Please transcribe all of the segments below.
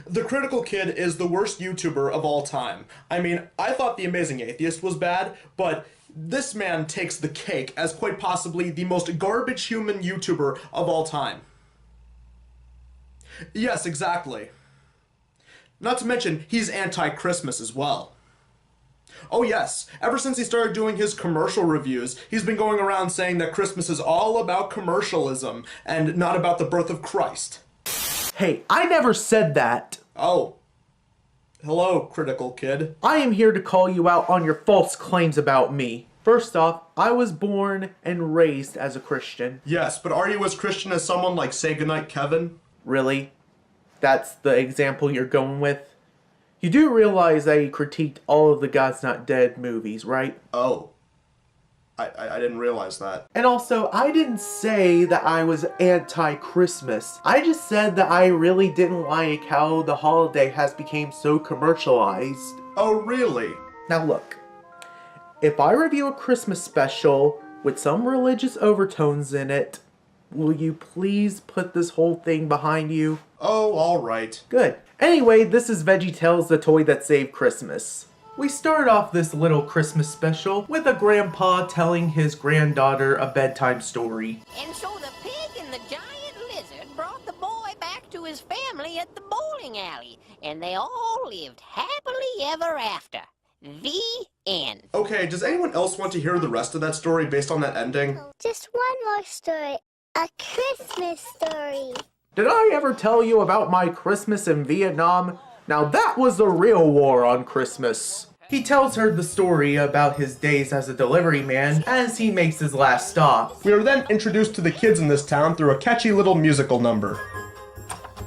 The Critical Kid is the worst YouTuber of all time. I mean, I thought The Amazing Atheist was bad, but this man takes the cake as quite possibly the most garbage human YouTuber of all time. Yes, exactly. Not to mention, he's anti-Christmas as well. Oh yes, ever since he started doing his commercial reviews, he's been going around saying that Christmas is all about commercialism and not about the birth of Christ. Hey, I never said that. Oh. Hello, Critical Kid. I am here to call you out on your false claims about me. First off, I was born and raised as a Christian. Yes, but are you as Christian as someone like Say Goodnight Kevin? Really? That's the example you're going with? You do realize I critiqued all of the God's Not Dead movies, right? Oh. I didn't realize that. And also, I didn't say that I was anti-Christmas. I just said that I really didn't like how the holiday has become so commercialized. Oh, really? Now look, if I review a Christmas special with some religious overtones in it, will you please put this whole thing behind you? Oh, alright. Good. Anyway, this is VeggieTales, the toy that saved Christmas. We start off this little Christmas special with a grandpa telling his granddaughter a bedtime story. And so the pig and the giant lizard brought the boy back to his family at the bowling alley, and they all lived happily ever after. The end. Okay, does anyone else want to hear the rest of that story based on that ending? Just one more story. A Christmas story. Did I ever tell you about my Christmas in Vietnam? Now that was the real war on Christmas. He tells her the story about his days as a delivery man as he makes his last stop. We are then introduced to the kids in this town through a catchy little musical number.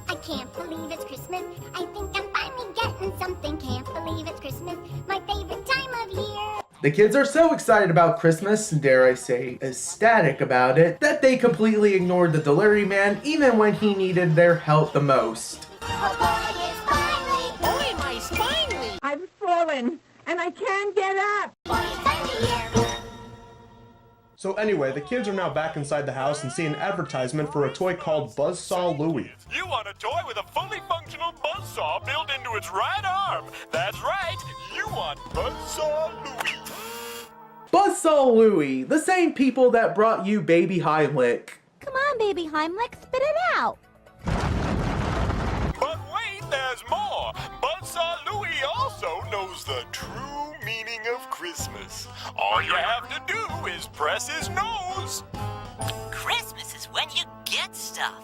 I can't believe it's Christmas. I think I'm finally getting something. Can't believe it's Christmas. My favorite time of year. The kids are so excited about Christmas, dare I say, ecstatic about it, that they completely ignored the delivery man even when he needed their help the most. Oh boy, it's finally. Boy, my spinely! I've fallen, and I can't get up. Boy, it's time of year. So anyway, the kids are now back inside the house and see an advertisement for a toy called Buzzsaw Louie. You want a toy with a fully functional buzzsaw built into its right arm. That's right, you want Buzzsaw Louie. Buzzsaw Louie, the same people that brought you Baby Heimlich. Come on, baby Heimlich, spit it out. But wait, there's more. Buzzsaw Louie also knows the true meaning of Christmas. All you have to do is press his nose. Christmas is when you get stuff.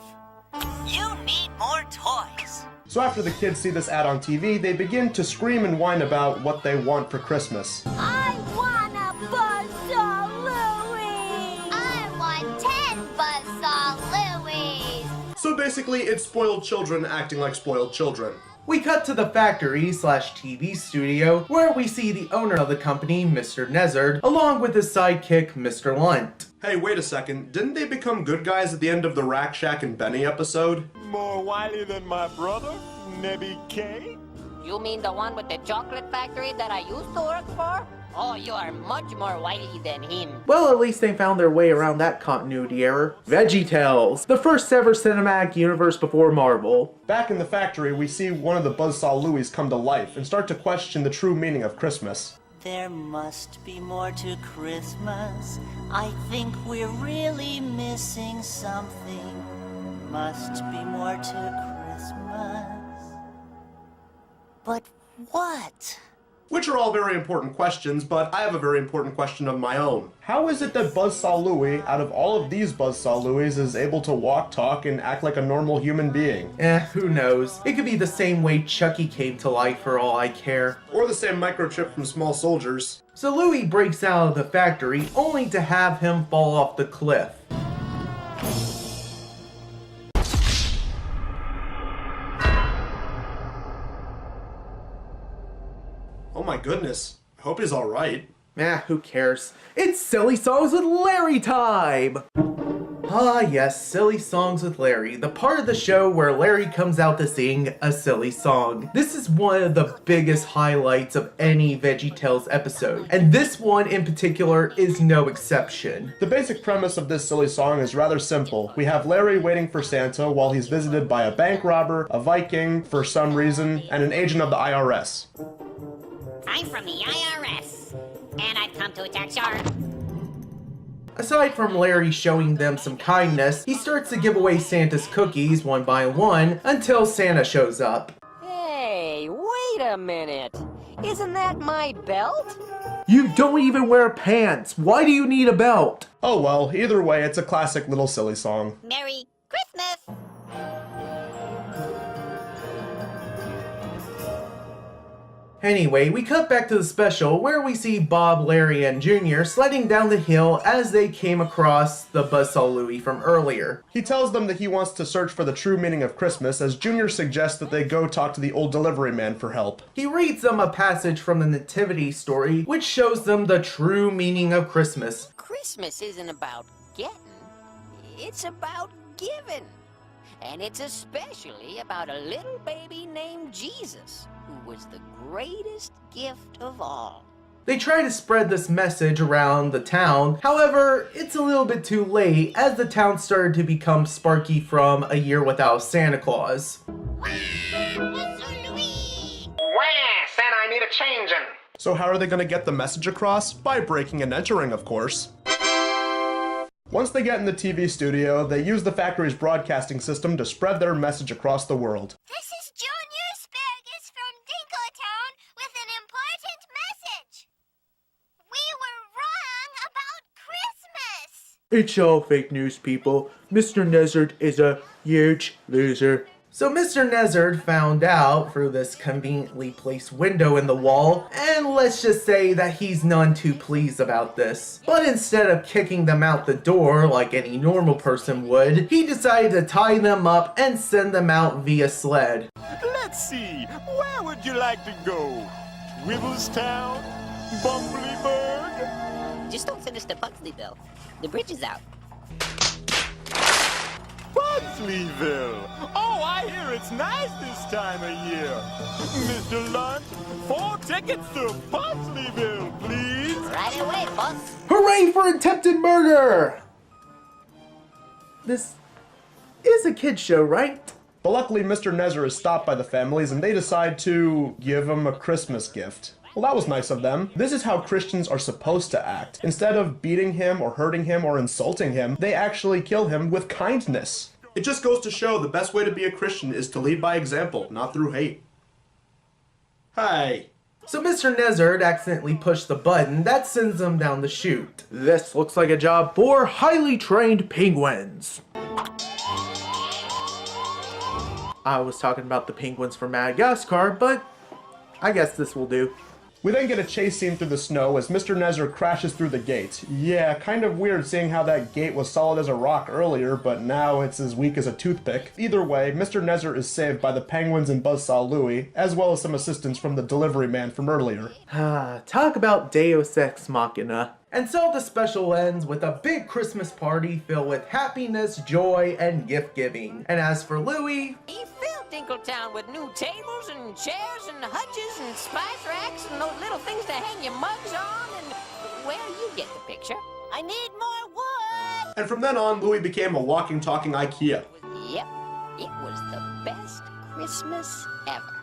You need more toys. So after the kids see this ad on TV, they begin to scream and whine about what they want for Christmas. I want a Buzzsaw Louie. I want 10 Buzzsaw Louies. So basically, it's spoiled children acting like spoiled children. We cut to the factory/TV studio where we see the owner of the company, Mr. Nezzard, along with his sidekick, Mr. Lunt. Hey, wait a second. Didn't they become good guys at the end of the Rack Shack and Benny episode? More wily than my brother, Nebby K? You mean the one with the chocolate factory that I used to work for? Oh, you are much more wily than him. Well, at least they found their way around that continuity error. VeggieTales, the first ever cinematic universe before Marvel. Back in the factory, we see one of the Buzzsaw Louies come to life and start to question the true meaning of Christmas. There must be more to Christmas. I think we're really missing something. Must be more to Christmas. But what? Which are all very important questions, but I have a very important question of my own. How is it that Buzzsaw Louie, out of all of these Buzzsaw Louies, is able to walk, talk, and act like a normal human being? Who knows? It could be the same way Chucky came to life for all I care. Or the same microchip from Small Soldiers. So Louie breaks out of the factory only to have him fall off the cliff. Oh my goodness. I hope he's alright. Who cares? It's Silly Songs with Larry time! Ah yes, Silly Songs with Larry, the part of the show where Larry comes out to sing a silly song. This is one of the biggest highlights of any VeggieTales episode, and this one in particular is no exception. The basic premise of this silly song is rather simple. We have Larry waiting for Santa while he's visited by a bank robber, a Viking for some reason, and an agent of the IRS. I'm from the IRS, and I've come to attack Shark. Aside from Larry showing them some kindness, he starts to give away Santa's cookies one by one until Santa shows up. Hey, wait a minute. Isn't that my belt? You don't even wear pants. Why do you need a belt? Oh well, either way, it's a classic little silly song. Merry Christmas! Anyway, we cut back to the special where we see Bob, Larry, and Junior sledding down the hill as they came across the buzzsaw Louie from earlier. He tells them that he wants to search for the true meaning of Christmas, as Junior suggests that they go talk to the old delivery man for help. He reads them a passage from the Nativity story, which shows them the true meaning of Christmas. Christmas isn't about getting, it's about giving. And it's especially about a little baby named Jesus, who was the greatest gift of all. They try to spread this message around the town, however, it's a little bit too late as the town started to become Sparky from A Year Without Santa Claus. Wah, Santa, I need a changin'. So how are they going to get the message across? By breaking and entering, of course. Once they get in the TV studio, they use the factory's broadcasting system to spread their message across the world. This is Junior Asparagus from Dinkletown with an important message. We were wrong about Christmas. It's all fake news, people. Mr. Nezzard is a huge loser. So Mr. Nezzard found out through this conveniently placed window in the wall, and let's just say that he's none too pleased about this. But instead of kicking them out the door like any normal person would, he decided to tie them up and send them out via sled. Let's see, where would you like to go? Wibblestown? Bumblyburg? Just don't finish the Pugsleyville. The bridge is out. Pugsleyville! Oh, I hear it's nice this time of year. Mr. Lunch, 4 tickets to Pugsleyville, please. Right away, boss. Hooray for attempted murder! This is a kid's show, right? But luckily, Mr. Nezzard is stopped by the families and they decide to give him a Christmas gift. Well, that was nice of them. This is how Christians are supposed to act. Instead of beating him or hurting him or insulting him, they actually kill him with kindness. It just goes to show the best way to be a Christian is to lead by example, not through hate. Hey. So Mr. Nezzard accidentally pushed the button that sends them down the chute. This looks like a job for highly trained penguins. I was talking about the penguins from Madagascar, but I guess this will do. We then get a chase scene through the snow as Mr. Nezzard crashes through the gate. Yeah, kind of weird seeing how that gate was solid as a rock earlier, but now it's as weak as a toothpick. Either way, Mr. Nezzard is saved by the penguins and buzzsaw Louie, as well as some assistance from the delivery man from earlier. Talk about Deus Ex Machina. And so the special ends with a big Christmas party filled with happiness, joy, and gift giving. And as for Louie, He filled Dinkletown with new tables and chairs and hutches and spice racks and those little things to hang your mugs on and, well, you get the picture. I need more wood. And from then on, Louie became a walking, talking IKEA. Yep, it was the best Christmas ever.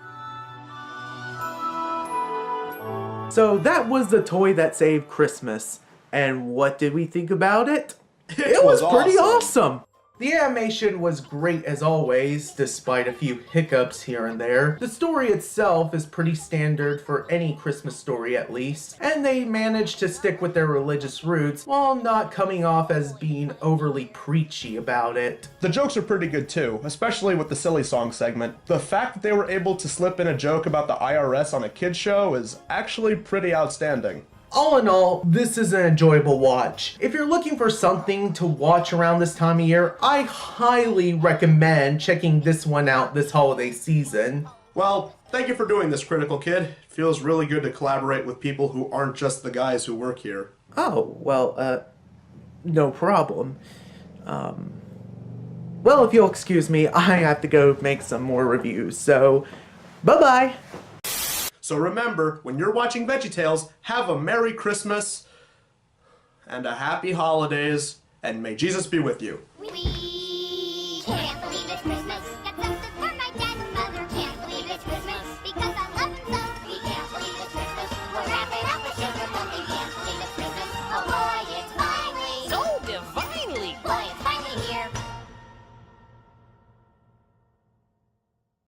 so that was the toy that saved Christmas. And what did we think about it? It was pretty awesome. The animation was great as always, despite a few hiccups here and there. The story itself is pretty standard for any Christmas story at least, and they managed to stick with their religious roots while not coming off as being overly preachy about it. The jokes are pretty good too, especially with the silly song segment. The fact that they were able to slip in a joke about the IRS on a kid's show is actually pretty outstanding. All in all, this is an enjoyable watch. If you're looking for something to watch around this time of year, I highly recommend checking this one out this holiday season. Well, thank you for doing this, Critical Kid. It feels really good to collaborate with people who aren't just the guys who work here. Oh, well, no problem. Well, if you'll excuse me, I have to go make some more reviews, so bye-bye! So remember, when you're watching VeggieTales, have a Merry Christmas and a Happy Holidays, and may Jesus be with you. We